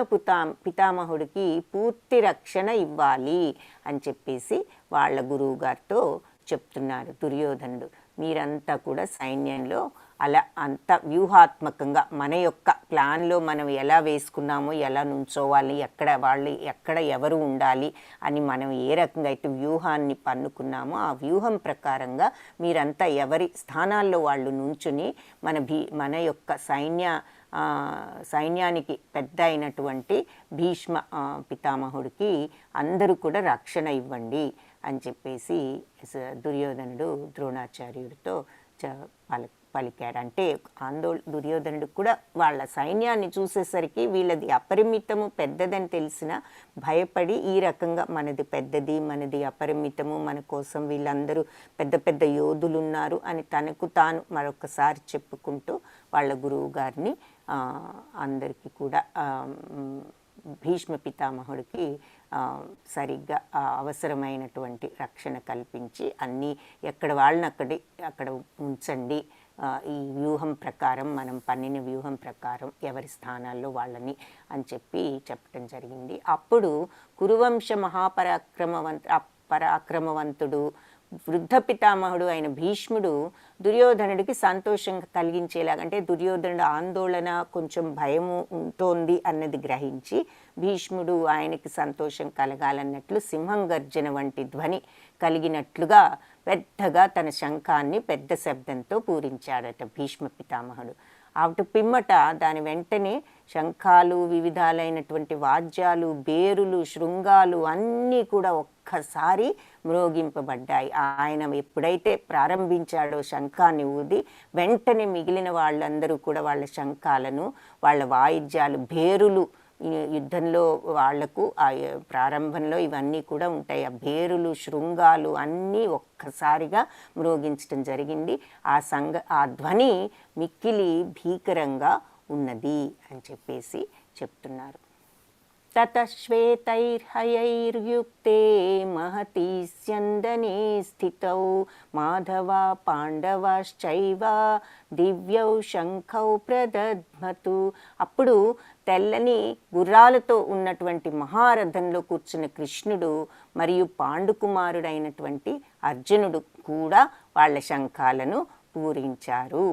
A: పితామహుడికి పూర్తి రక్షణ ఇవ్వాలి అని చెప్పేసి వాళ్ళ గురువు గారితో చెప్తున్నారు దుర్యోధనుడు. మీరంతా కూడా సైన్యంలో అలా అంత వ్యూహాత్మకంగా మన యొక్క ప్లాన్లో మనం ఎలా వేసుకున్నామో, ఎలా నుంచోవాలి, ఎక్కడ ఎవరు ఉండాలి అని మనం ఏ రకంగా అయితే వ్యూహాన్ని పన్నుకున్నామో ఆ వ్యూహం ప్రకారంగా మీరంతా ఎవరి స్థానాల్లో వాళ్ళు నుంచుని మన యొక్క సైన్యానికి పెద్ద అయినటువంటి భీష్మ పితామహుడికి అందరూ కూడా రక్షణ ఇవ్వండి అని చెప్పేసి దుర్యోధనుడు ద్రోణాచార్యుడితో పలికాడు. అంటే దుర్యోధనుడు కూడా వాళ్ళ సైన్యాన్ని చూసేసరికి వీళ్ళది అపరిమితము పెద్దదని తెలిసిన భయపడి ఈ రకంగా మనది పెద్దది, మనది అపరిమితము, మన కోసం వీళ్ళందరూ పెద్ద పెద్ద యోధులు ఉన్నారు అని తనకు తాను మరొకసారి చెప్పుకుంటూ వాళ్ళ గురువు గారిని అందరికీ కూడా భీష్మ పితామహుడికి సరిగ్గా అవసరమైనటువంటి రక్షణ కల్పించి అన్నీ ఎక్కడ వాళ్ళని అక్కడ ఉంచండి, ఈ వ్యూహం ప్రకారం మనం పన్నిన వ్యూహం ప్రకారం ఎవరి స్థానాల్లో వాళ్ళని అని చెప్పడం జరిగింది. అప్పుడు కురువంశ పరాక్రమవంతుడు వృద్ధ పితామహుడు అయిన భీష్ముడు దుర్యోధనుడికి సంతోషం కలిగించేలాగంటే దుర్యోధనుడు ఆందోళన కొంచెం భయము ఉంటోంది అన్నది గ్రహించి భీష్ముడు ఆయనకి సంతోషం కలగాలన్నట్లు సింహం గర్జన వంటి ధ్వని కలిగినట్లుగా పెద్దగా తన శంఖాన్ని పెద్ద శబ్దంతో పూరించాడట భీష్మ పితామహుడు. అటు పిమ్మట దాని వెంటనే శంఖాలు, వివిధాలైనటువంటి వాద్యాలు, బేరులు, శృంగాలు అన్నీ కూడా ఒక్కసారి మ్రోగింపబడ్డాయి. ఆయన ఎప్పుడైతే ప్రారంభించాడో శంఖాన్ని ఊది, వెంటనే మిగిలిన వాళ్ళందరూ కూడా వాళ్ళ శంఖాలను, వాళ్ళ వాయిద్యాలు, బేరులు, యుద్ధంలో వాళ్లకు ఆ ప్రారంభంలో ఇవన్నీ కూడా ఉంటాయి. ఆ బేరులు, శృంగాలు అన్నీ ఒక్కసారిగా మ్రోగించడం జరిగింది. ఆ ధ్వని మిక్కిలి భీకరంగా ఉన్నది అని చెప్పేసి చెప్తున్నారు. తతశ్వేతైర్హయైర్యుక్తే మహతి స్యందనే స్థితౌ మాధవ పాండవాశ్చైవ దివ్యౌ శంఖౌ ప్రదధ్మతు. అప్పుడు తెల్లని గుర్రాలతో ఉన్నటువంటి మహారథంలో కూర్చున్న కృష్ణుడు మరియు పాండుకుమారుడైనటువంటి అర్జునుడు కూడా వాళ్ళ శంఖాలను పూరించారు.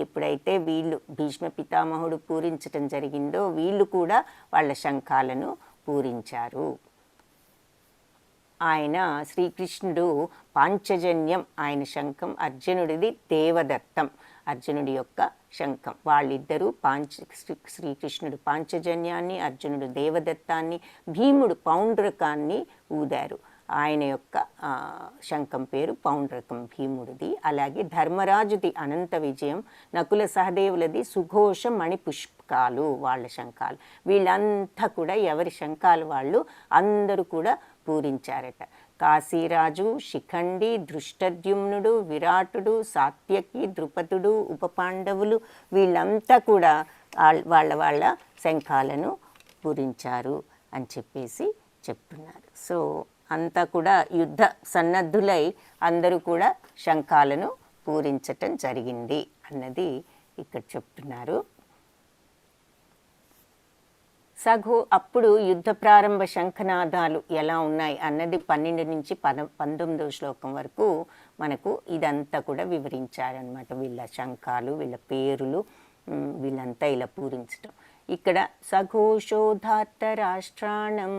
A: ఎప్పుడైతే వీళ్ళు భీష్మ పితామహుడు పూరించటం జరిగిందో వీళ్ళు కూడా వాళ్ళ శంఖాలను పూరించారు. ఆయన శ్రీకృష్ణుడు పాంచజన్యం ఆయన శంఖం, అర్జునుడిది దేవదత్తం అర్జునుడి యొక్క శంఖం. వాళ్ళిద్దరూ శ్రీకృష్ణుడు పాంచజన్యాన్ని, అర్జునుడు దేవదత్తాన్ని, భీముడు పౌండ్రకాన్ని ఊదారు. ఆయన యొక్క శంఖం పేరు పౌండ్రకం భీముడిది. అలాగే ధర్మరాజుది అనంత విజయం, నకుల సహదేవులది సుఘోష మణిపుష్పకాలు వాళ్ళ శంఖాలు. వీళ్ళంతా కూడా ఎవరి శంఖాలు వాళ్ళు అందరూ కూడా పూరించారట. కాశీరాజు, శిఖండి, ధృష్టద్యుమ్నుడు, విరాటుడు, సాత్యకి, ద్రుపదుడు, ఉపపాండవులు వీళ్ళంతా కూడా వాళ్ళ శంఖాలను పూరించారు అని చెప్పేసి చెప్తున్నారు. సో అంతా కూడా యుద్ధ సన్నద్ధులై అందరూ కూడా శంఖాలను పూరించటం జరిగింది అన్నది ఇక్కడ చెప్తున్నారు. అప్పుడు యుద్ధ ప్రారంభ శంఖనాదాలు ఎలా ఉన్నాయి అన్నది 12 నుంచి 19వ శ్లోకం వరకు మనకు ఇదంతా కూడా వివరించారనమాట. వీళ్ళ శంఖాలు, వీళ్ళ పేరులు, వీళ్ళంతా ఇలా పూరించటం. ఇక్కడ సఘోషోధాత్త రాష్ట్రాణం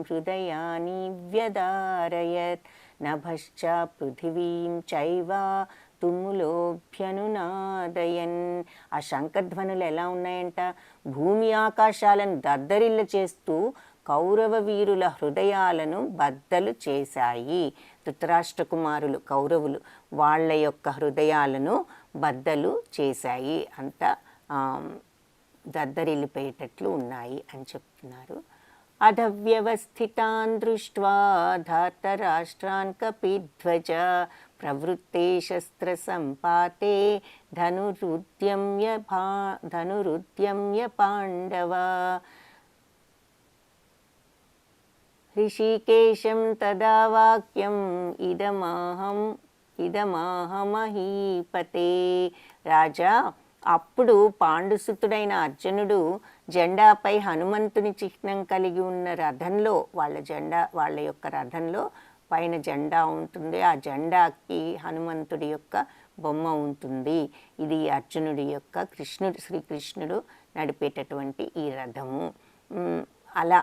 A: హృదయాని వ్యదారయత్ నభశ్చ పృథివీం చైవ తుములోభ్యనునాదయన్. ఆ శంఖధ్వనులు ఎలా ఉన్నాయంట, భూమి ఆకాశాలను దద్దరిల్ల చేస్తూ కౌరవ వీరుల హృదయాలను బద్దలు చేశాయి. ధృతరాష్ట్ర కుమారులు కౌరవులు వాళ్ళ యొక్క హృదయాలను బద్దలు చేశాయి, అంత దద్దరిల్లిపోయేటట్లు ఉన్నాయి అని చెప్తున్నారు. అధవ్యవస్థితాన్ దృష్ట్వా ధార్తరాష్ట్రాన్ కపిధ్వజ ప్రవృత్తే శస్త్రసంపాతే ధనురుద్యమ్య పాండవ. ఋషికేశం తదా వాక్యం ఇదమాహమహీపతే. రాజా, అప్పుడు పాండుసుతుడైన అర్జునుడు జెండాపై హనుమంతుని చిహ్నం కలిగి ఉన్న రథంలో, వాళ్ళ యొక్క రథంలో పైన జెండా ఉంటుంది, ఆ జెండాకి హనుమంతుడి యొక్క బొమ్మ ఉంటుంది. ఇది అర్జునుడి యొక్క శ్రీకృష్ణుడు నడిపేటటువంటి ఈ రథము. అలా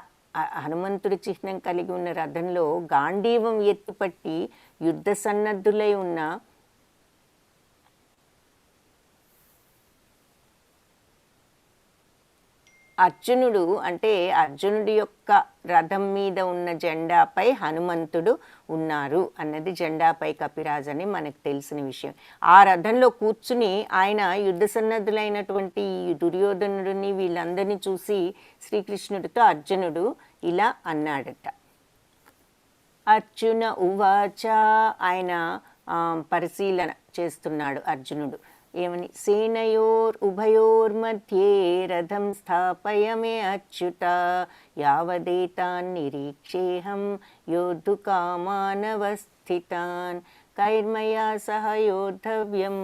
A: హనుమంతుడి చిహ్నం కలిగి ఉన్న రథంలో గాంధీవం ఎత్తుపట్టి యుద్ధ సన్నద్ధులై ఉన్న అర్జునుడు, అంటే అర్జునుడి యొక్క రథం మీద ఉన్న జెండాపై హనుమంతుడు ఉన్నారు అన్నది జెండాపై కపిరాజు అని మనకు తెలిసిన విషయం. ఆ రథంలో కూర్చుని ఆయన యుద్ధ సన్నద్ధులైనటువంటి దుర్యోధనుడిని వీళ్ళందరినీ చూసి శ్రీకృష్ణుడితో అర్జునుడు ఇలా అన్నాడట. అర్జున ఉవాచ, ఆయన పరిశీలన చేస్తున్నాడు అర్జునుడు. ఏమని? సేనయోరుభయోర్మధ్యే రథం స్థాపయ మే అచ్యుత యావదేతాన్ నిరీక్షేహం యోద్ధుకామానవస్థితాన్ కైర్మయా సహ యోద్ధవ్యం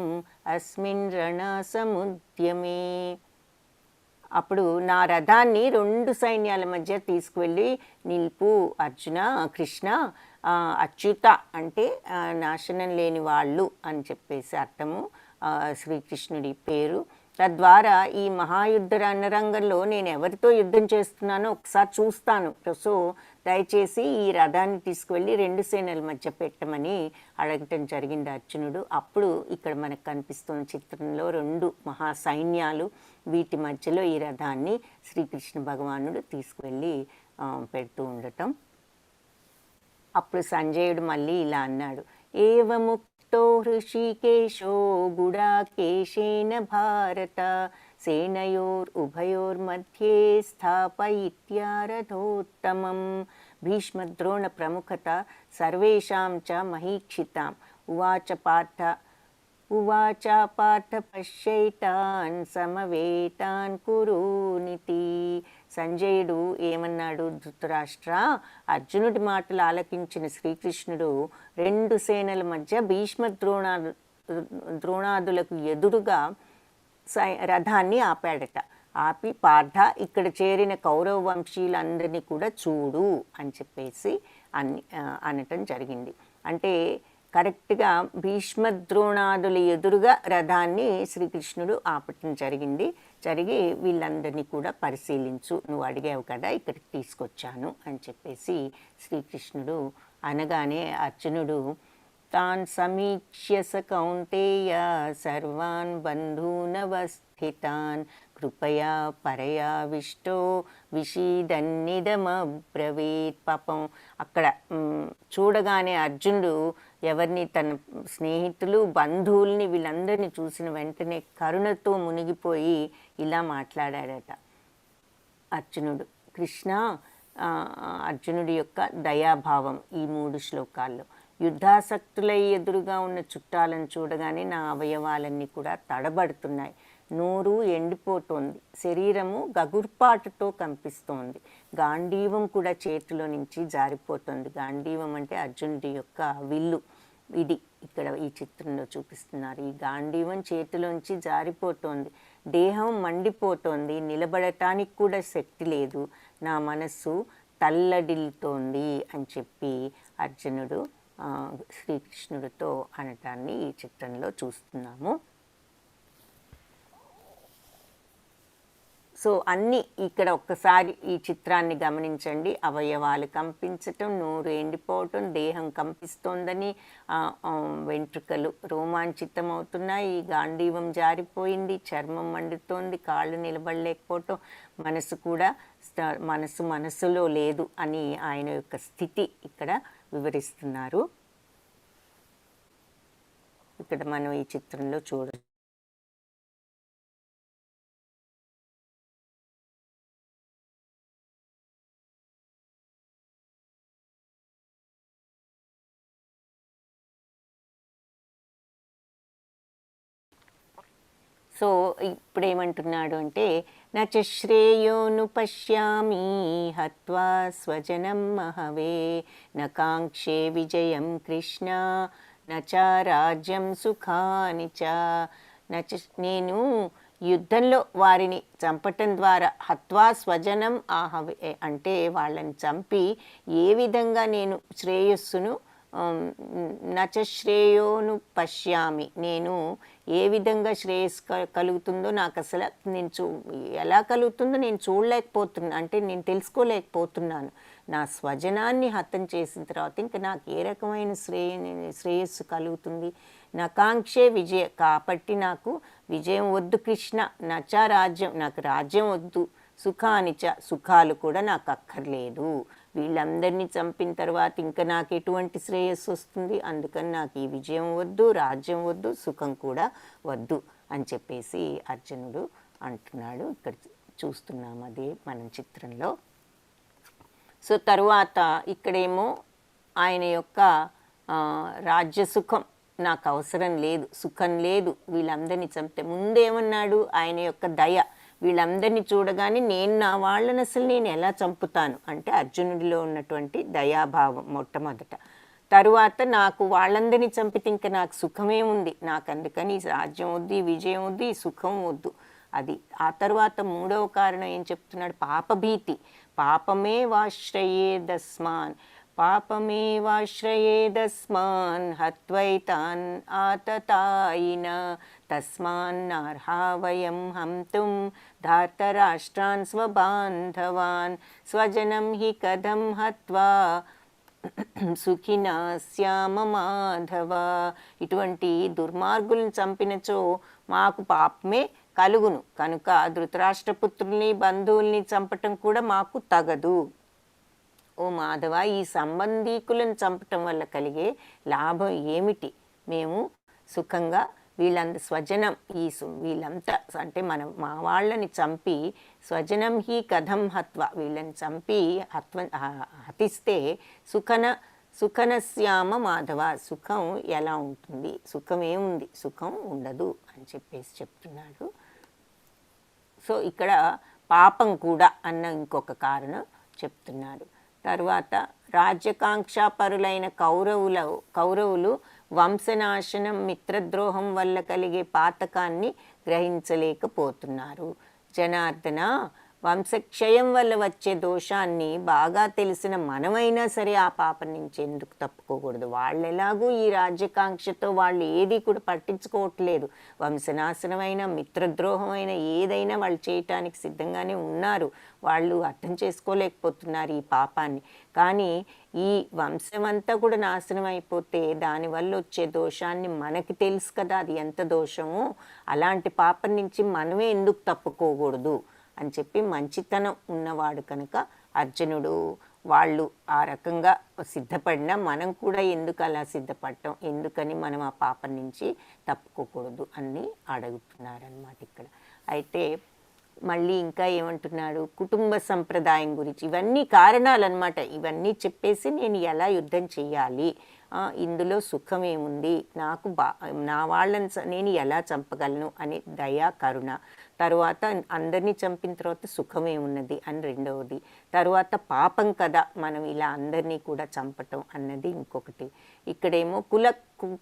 A: అస్మిన్ రణసముద్యమే. అప్పుడు నా రథాన్ని 2 సైన్యాల మధ్య తీసుకువెళ్ళి నిలుపు అర్జున. కృష్ణ, అచ్యుత అంటే నాశనం లేని వాళ్ళు అని చెప్పేసి అర్థము శ్రీకృష్ణుడి పేరు. తద్వారా ఈ మహాయుద్ధ రణరంగంలో నేను ఎవరితో యుద్ధం చేస్తున్నానో ఒకసారి చూస్తాను. సో దయచేసి ఈ రథాన్ని తీసుకువెళ్ళి 2 సేనల మధ్య పెట్టమని అడగటం జరిగింది అర్జునుడు. అప్పుడు ఇక్కడ మనకు కనిపిస్తున్న చిత్రంలో 2 మహా సైన్యాలు, వీటి మధ్యలో ఈ రథాన్ని శ్రీకృష్ణ భగవానుడు తీసుకువెళ్ళి పెడుతూ ఉండటం. అప్పుడు సంజయుడు మళ్ళీ ఇలా అన్నాడు. ఏవముక్తో హృషికేశో గుడాకేశేన భారత సేనయోరుభయోర్మధ్యే స్థాపయిత్యారథోత్తమం భీష్మద్రోణ ప్రముఖత సర్వేషాం చ మహీక్షితాం ఉవాచ పార్థ పశ్యైతాన్ సమవేతాన్ కురూనితి. సంజయుడు ఏమన్నాడు? ధృతరాష్ట్ర, అర్జునుడి మాటలు ఆలకించిన శ్రీకృష్ణుడు 2 సేనల మధ్య భీష్మ ద్రోణాదులకు ఎదురుగా రథాన్ని ఆపాడట. ఆపి పార్థ, ఇక్కడ చేరిన కౌరవ వంశీయులందరినీ కూడా చూడు అని చెప్పేసి అనటం జరిగింది. అంటే కరెక్ట్గా భీష్మద్రోణాదుల ఎదురుగా రథాన్ని శ్రీకృష్ణుడు ఆపటం జరిగి వీళ్ళందరినీ కూడా పరిశీలించు, నువ్వు అడిగావు కదా ఇక్కడికి తీసుకొచ్చాను అని చెప్పేసి శ్రీకృష్ణుడు అనగానే అర్జునుడు తాన్ సమీక్ష్య స కౌంతేయ సర్వాన్ బంధూనవస్థితాన్ కృపయా పరయావిష్టో విషీదన్నిదమబ్రవీత్. పాపం అక్కడ చూడగానే అర్జునుడు ఎవరిని, తన స్నేహితులు, బంధువుల్ని, వీళ్ళందరినీ చూసిన వెంటనే కరుణతో మునిగిపోయి ఇలా మాట్లాడాడట అర్జునుడు. కృష్ణ, అర్జునుడి యొక్క దయాభావం ఈ 3 శ్లోకాల్లో. యుద్ధాసక్తులై ఎదురుగా ఉన్న చుట్టాలను చూడగానే నా అవయవాలన్నీ కూడా తడబడుతున్నాయి, నోరు ఎండిపోతోంది, శరీరము గగుర్పాటుతో కంపిస్తోంది, గాంధీవం కూడా చేతిలో నుంచి జారిపోతుంది. గాంధీవం అంటే అర్జునుడి యొక్క విల్లు. ఇది ఇక్కడ ఈ చిత్రంలో చూపిస్తున్నారు. ఈ గాంధీవం చేతిలోంచి జారిపోతోంది, దేహం మండిపోతోంది, నిలబడటానికి కూడా శక్తి లేదు, నా మనస్సు తల్లడిల్లుతోంది అని చెప్పి అర్జునుడు శ్రీకృష్ణుడితో అనటాన్ని ఈ చిత్రంలో చూస్తున్నాము. సో అన్నీ ఇక్కడ ఒక్కసారి ఈ చిత్రాన్ని గమనించండి. అవయవాలు కంపించటం, నోరు ఎండిపోవటం, దేహం కంపిస్తోందని, వెంట్రుకలు రోమాంచితం అవుతున్నాయి, గాంధీవం జారిపోయింది, చర్మం మండుతోంది, కాళ్ళు నిలబడలేకపోవటం, మనసులో లేదు అని ఆయన యొక్క స్థితి ఇక్కడ వివరిస్తున్నారు. ఇక్కడ మనం ఈ చిత్రంలో చూడొచ్చు. సో ఇప్పుడేమంటున్నాడు అంటే నచ శ్రేయోను పశ్యామి హత్వా స్వజనం మహవే నకాంక్షే విజయం కృష్ణ నచ రాజ్యం సుఖాని చ నచ నేను యుద్ధంలో వారిని చంపటం ద్వారా హత్వా స్వజనం ఆహవే అంటే వాళ్ళని చంపి ఏ విధంగా నేను శ్రేయస్సును నచ శ్రేయోను పశ్యామి నేను ఏ విధంగా శ్రేయస్సు కలుగుతుందో నాకు అసలు నేను ఎలా కలుగుతుందో నేను చూడలేకపోతున్నా, అంటే నేను తెలుసుకోలేకపోతున్నాను. నా స్వజనాన్ని హతం చేసిన తర్వాత ఇంకా నాకు ఏ రకమైన శ్రేయస్సు కలుగుతుంది? నకాంక్షే విజయ కాబట్టి నాకు విజయం వద్దు కృష్ణ, నచ రాజ్యం నాకు రాజ్యం వద్దు, సుఖానిచ సుఖాలు కూడా నాకు అక్కర్లేదు. వీళ్ళందరినీ చంపిన తర్వాత ఇంకా నాకు ఎటువంటి శ్రేయస్సు వస్తుంది? అందుకని నాకు ఈ విజయం వద్దు, రాజ్యం వద్దు, సుఖం కూడా వద్దు అని చెప్పేసి అర్జునుడు అంటున్నాడు. ఇక్కడ చూస్తున్నాం అది మనం చిత్రంలో. సో తరువాత ఇక్కడేమో ఆయన యొక్క రాజ్య సుఖం నాకు అవసరం లేదు, సుఖం లేదు, వీళ్ళందరినీ చంపితే ముందేమన్నాడు ఆయన యొక్క దయ, వీళ్ళందరినీ చూడగానే నేను నా వాళ్ళని అసలు నేను ఎలా చంపుతాను అంటే అర్జునుడిలో ఉన్నటువంటి దయాభావం మొట్టమొదట. తరువాత నాకు వాళ్ళందరినీ చంపితే ఇంకా నాకు సుఖమే ఉంది, నాకు అందుకని రాజ్యం వద్దు, ఈ విజయం వద్దు, ఈ సుఖం వద్దు. అది ఆ తర్వాత మూడవ కారణం ఏం చెప్తున్నాడు? పాపభీతి. పాపమే వాశ్రయేదస్మాన్ పాపమేవాశ్రయేదస్మాన్ హత్వైతాన్ ఆతతాయిన తస్మాన్నర్హా వయం హంతుం ధార్తరాష్ట్రాన్ స్వబాంధవాన్ స్వజనం హి కథం హత్వా సుఖినా శ్యామ మాధవ. ఇటువంటి దుర్మార్గులను చంపినచో మాకు పాపమే కలుగును, కనుక ధృతరాష్ట్రపుత్రుల్ని బంధువుల్ని చంపటం కూడా మాకు తగదు. ఓ మాధవ, ఈ సంబంధీకులను చంపటం వల్ల కలిగే లాభం ఏమిటి? మేము సుఖంగా స్వజనం వీళ్ళంతా అంటే మా వాళ్ళని చంపి స్వజనం హి కథం హత్వ వీళ్ళని చంపి హతిస్తే సుఖనశ్యామ మాధవ సుఖం ఎలా ఉంటుంది? సుఖం ఏముంది? సుఖం ఉండదు అని చెప్పేసి చెప్తున్నాడు. సో ఇక్కడ పాపం కూడా అన్న ఇంకొక కారణం చెప్తున్నాడు. తర్వాత రాజ్యకాంక్షాపరులైన కౌరవులు వంశనాశనం మిత్రద్రోహం వల్ల కలిగే పాతకాన్ని గ్రహించలేకపోతున్నారు. జనార్దన, వంశక్షయం వల్ల వచ్చే దోషాన్ని బాగా తెలిసిన మనమైనా సరే ఆ పాపం నుంచి ఎందుకు తప్పుకోకూడదు? వాళ్ళు ఎలాగూ ఈ రాజ్యకాంక్షతో వాళ్ళు ఏది కూడా పట్టించుకోవట్లేదు. వంశనాశనమైన మిత్రద్రోహమైన ఏదైనా వాళ్ళు చేయటానికి సిద్ధంగానే ఉన్నారు. వాళ్ళు అర్థం చేసుకోలేకపోతున్నారు ఈ పాపాన్ని. కానీ ఈ వంశమంతా కూడా నాశనం అయిపోతే దానివల్ల వచ్చే దోషాన్ని మనకి తెలుసు కదా, అది ఎంత దోషమో. అలాంటి పాపం నుంచి మనమే ఎందుకు తప్పుకోకూడదు అని చెప్పి మంచితనం ఉన్నవాడు కనుక అర్జునుడు వాళ్ళు ఆ రకంగా సిద్ధపడినా మనం కూడా ఎందుకు అలా సిద్ధపడటం, ఎందుకని మనం ఆ పాపం నుంచి తప్పుకోకూడదు అని అడుగుతున్నారనమాట ఇక్కడ. అయితే మళ్ళీ ఇంకా ఏమంటున్నాడు? కుటుంబ సంప్రదాయం గురించి. ఇవన్నీ కారణాలన్నమాట. ఇవన్నీ చెప్పేసి నేను ఎలా యుద్ధం చెయ్యాలి, ఇందులో సుఖం ఏముంది, నాకు నా వాళ్ళని నేను ఎలా చంపగలను అని దయా కరుణ. తరువాత అందరినీ చంపిన తర్వాత సుఖమేమున్నది అని రెండవది. తరువాత పాపం కదా మనం ఇలా అందరినీ కూడా చంపటం అన్నది ఇంకొకటి. ఇక్కడేమో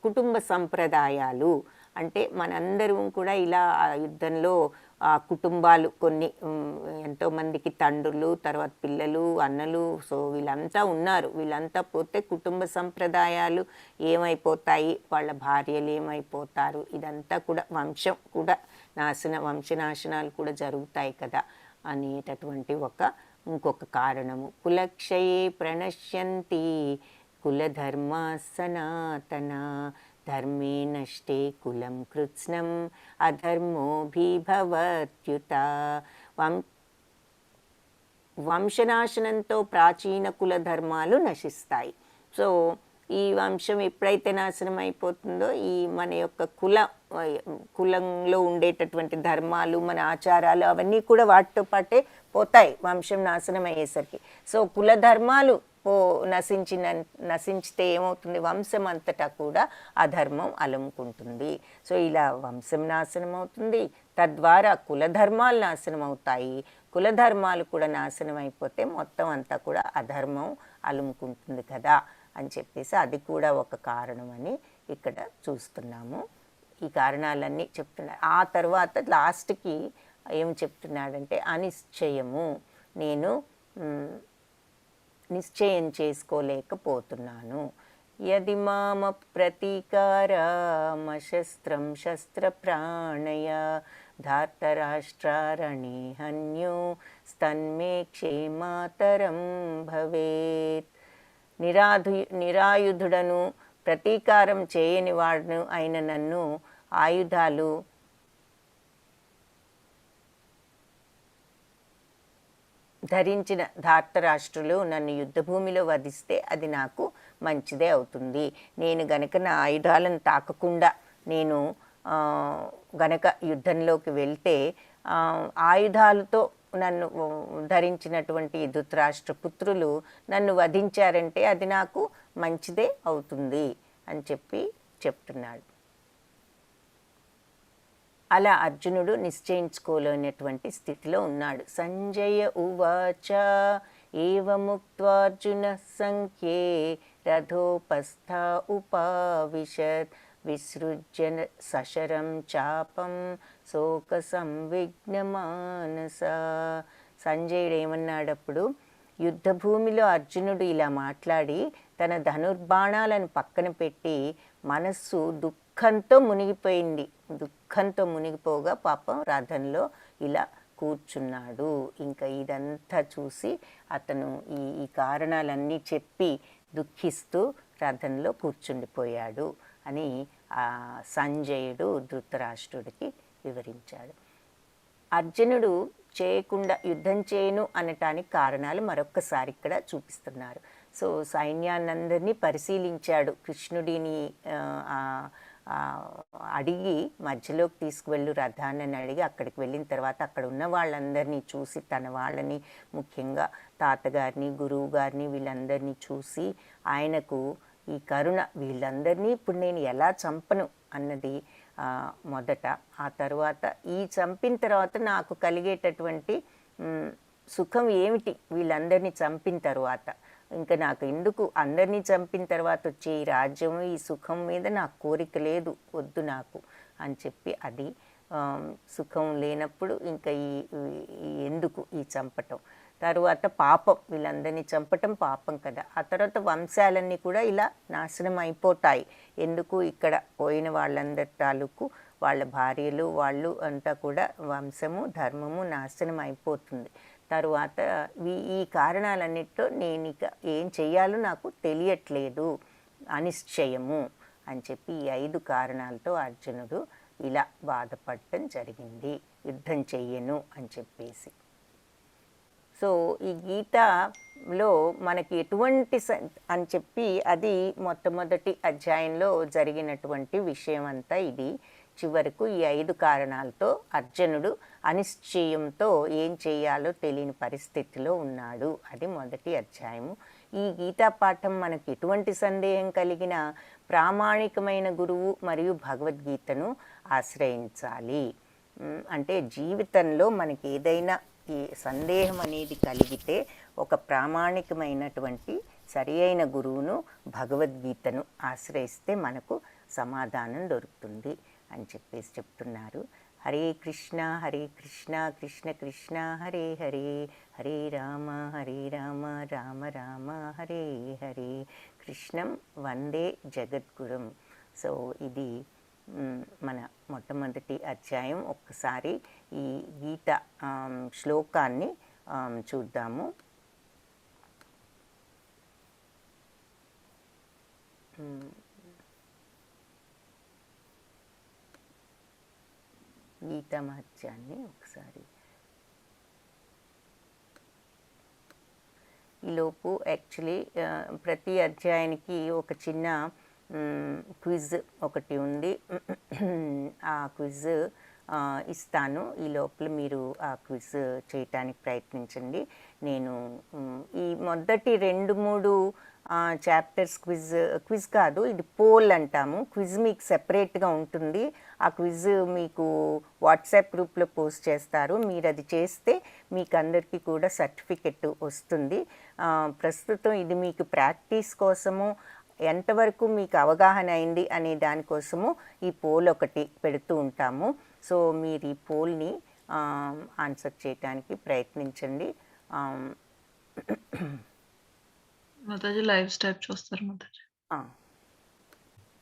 A: కుటుంబ సంప్రదాయాలు అంటే మనందరం కూడా ఇలా యుద్ధంలో ఆ కుటుంబాలు కొన్ని ఎంతోమందికి తండ్రులు, తర్వాత పిల్లలు, అన్నలు, సో వీళ్ళంతా ఉన్నారు. వీళ్ళంతా పోతే కుటుంబ సంప్రదాయాలు ఏమైపోతాయి, వాళ్ళ భార్యలు ఏమైపోతారు, ఇదంతా కూడా వంశం కూడా వంశనాశనాలు కూడా జరుగుతాయి కదా అనేటటువంటి ఇంకొక కారణము. కులక్షయే ప్రణశ్యంతి కులధర్మ సనాతన ధర్మే నష్టే కులం కృత్స్నం అధర్మోభిభవత్యుత. వంశనాశనంతో ప్రాచీన కుల ధర్మాలు నశిస్తాయి. సో ఈ వంశం ఎప్పుడైతే నాశనం అయిపోతుందో ఈ మన యొక్క కులంలో ఉండేటటువంటి ధర్మాలు, మన ఆచారాలు అవన్నీ కూడా వాటితో పాటే పోతాయి వంశం నాశనం అయ్యేసరికి. సో కుల ధర్మాలు నశించితే ఏమవుతుంది, వంశం అంతటా కూడా అధర్మం అలుముకుంటుంది. సో ఇలా వంశం నాశనం అవుతుంది, తద్వారా కులధర్మాలు నాశనం అవుతాయి. కులధర్మాలు కూడా నాశనం అయిపోతే మొత్తం అంతా కూడా అధర్మం అలుముకుంటుంది కదా అని చెప్పేసి అది కూడా ఒక కారణం అని ఇక్కడ చూస్తున్నాము. ఈ కారణాలన్నీ చెప్తున్నాడు. ఆ తర్వాత లాస్ట్కి ఏం చెప్తున్నాడంటే అనిశ్చయము, నేను నిశ్చయం చేసుకోలేకపోతున్నాను. యది మామ ప్రతీకారమశస్త్రం శస్త్రప్రాణయ ధార్తరాష్ట్రారణి హన్యో స్తన్మే క్షేమాతరం భవేత్. నిరాయుధుడను ప్రతీకారం చేయని వాడును అయిన నన్ను ఆయుధాలు ధరించిన ధార్తరాష్ట్రులు నన్ను యుద్ధభూమిలో వధిస్తే అది నాకు మంచిదే అవుతుంది. నేను గనక నా ఆయుధాలను తాకకుండా నేను గనక యుద్ధంలోకి వెళ్తే ఆయుధాలతో నన్ను ధరించినటువంటి ధృతరాష్ట్ర పుత్రులు నన్ను వధించారంటే అది నాకు మంచిదే అవుతుంది అని చెప్తున్నాడు. అలా అర్జునుడు నిశ్చయించుకోలేనటువంటి స్థితిలో ఉన్నాడు. సంజయ ఉవాచ ఏవముక్త్వార్జున సంఖ్యే రథోపస్థ ఉపావిశత్ విసృజ్య సశరం చాపం శోక సంవిఘ్నమానస. సంజయుడు ఏమన్నాడప్పుడు, యుద్ధభూమిలో అర్జునుడు ఇలా మాట్లాడి తన ధనుర్బాణాలను పక్కన పెట్టి మనస్సు దుఃఖంతో మునిగిపోయింది. దుఃఖంతో మునిగిపోగా పాపం రథంలో ఇలా కూర్చున్నాడు. ఇంకా ఇదంతా చూసి అతను ఈ కారణాలన్నీ చెప్పి దుఃఖిస్తూ రథంలో కూర్చుండిపోయాడు అని సంజయుడు ధృతరాష్ట్రుడికి వివరించాడు. అర్జునుడు చేయకుండా యుద్ధం చేయను అనటానికి కారణాలు మరొక్కసారి ఇక్కడ చూపిస్తున్నారు. సో సైన్యాన్నందరినీ పరిశీలించాడు. కృష్ణుడిని అడిగి మధ్యలోకి తీసుకువెళ్ళు రథాన్ని అడిగి అక్కడికి వెళ్ళిన తర్వాత అక్కడ ఉన్న వాళ్ళందరినీ చూసి తన వాళ్ళని ముఖ్యంగా తాతగారిని గురువు గారిని వీళ్ళందరినీ చూసి ఆయనకు ఈ కరుణ, వీళ్ళందరినీ ఇప్పుడు నేను ఎలా చంపను అన్నది మొదట. ఆ తర్వాత ఈ చంపిన తర్వాత నాకు కలిగేటటువంటి సుఖం ఏమిటి, వీళ్ళందరినీ చంపిన తర్వాత ఇంకా నాకు ఎందుకు, అందరినీ చంపిన తర్వాత వచ్చే ఈ రాజ్యం ఈ సుఖం మీద నాకు కోరిక లేదు, వద్దు నాకు అని చెప్పి అది సుఖం లేనప్పుడు ఇంకా ఎందుకు ఈ చంపటం. తరువాత పాపం, వీళ్ళందరినీ చంపటం పాపం కదా. ఆ తర్వాత వంశాలన్నీ కూడా ఇలా నాశనం అయిపోతాయి. ఎందుకు, ఇక్కడ పోయిన వాళ్ళందరి తాలూకు వాళ్ళ భార్యలు వాళ్ళు అంతా కూడా వంశము ధర్మము నాశనం అయిపోతుంది. తరువాత ఈ కారణాలన్నిటితో నేను ఇక ఏం చెయ్యాలో నాకు తెలియట్లేదు, అనిశ్చయము అని చెప్పి ఈ 5 కారణాలతో అర్జునుడు ఇలా బాధపడటం జరిగింది, యుద్ధం చెయ్యను అని చెప్పేసి. సో ఈ గీతలో మనకి ఎటువంటి అని చెప్పి అది మొట్టమొదటి అధ్యాయంలో జరిగినటువంటి విషయం అంతా ఇది. చివరకు ఈ 5 కారణాలతో అర్జునుడు అనిశ్చయంతో ఏం చేయాలో తెలియని పరిస్థితిలో ఉన్నాడు. అది మొదటి అధ్యాయము. ఈ గీతా పాఠం మనకి ఎటువంటి సందేహం కలిగిన ప్రామాణికమైన గురువు మరియు భగవద్గీతను ఆశ్రయించాలి. అంటే జీవితంలో మనకి ఏదైనా ఈ సందేహం అనేది కలిగితే ఒక ప్రామాణికమైనటువంటి సరి అయిన గురువును భగవద్గీతను ఆశ్రయిస్తే మనకు సమాధానం దొరుకుతుంది అని చెప్పేసి చెప్తున్నారు. హరే కృష్ణ కృష్ణ కృష్ణ హరే హరే, హరే రామ రామ రామ హరే హరే. కృష్ణం వందే జగద్గురుం. సో ఇది మన మొట్టమొదటి అధ్యాయం. ఒక్కసారి ఈ గీత శ్లోకాన్ని చూద్దాము. గీతా మహత్యాన్ని ఒకసారి ఈలోపు యాక్చువల్లీ ప్రతి అధ్యాయానికి ఒక చిన్న క్విజ్ ఒకటి ఉంది. ఆ క్విజ్ ఇస్తాను. ఈ లోపల మీరు ఆ క్విజ్ చేయటానికి ప్రయత్నించండి. నేను ఈ మొదటి 2, 3 చాప్టర్స్ క్విజ్ కాదు, ఇది పోల్ అంటాము. క్విజ్ మీకు సెపరేట్గా ఉంటుంది. ఆ క్విజ్ మీకు వాట్సాప్ గ్రూప్లో పోస్ట్ చేస్తారు. మీరు అది చేస్తే మీకు అందరికీ కూడా సర్టిఫికెట్ వస్తుంది. ప్రస్తుతం ఇది మీకు ప్రాక్టీస్ కోసము, ఎంతవరకు మీకు అవగాహన అయింది అనే దానికోసము ఈ పోల్ ఒకటి పెడుతూ ఉంటాము. సో మీరు ఈ పోల్ని ఆన్సర్ చేయడానికి ప్రయత్నించండి.
B: మాతాజీ లైవ్ స్టైప్ చూస్తారు మాతాజీ.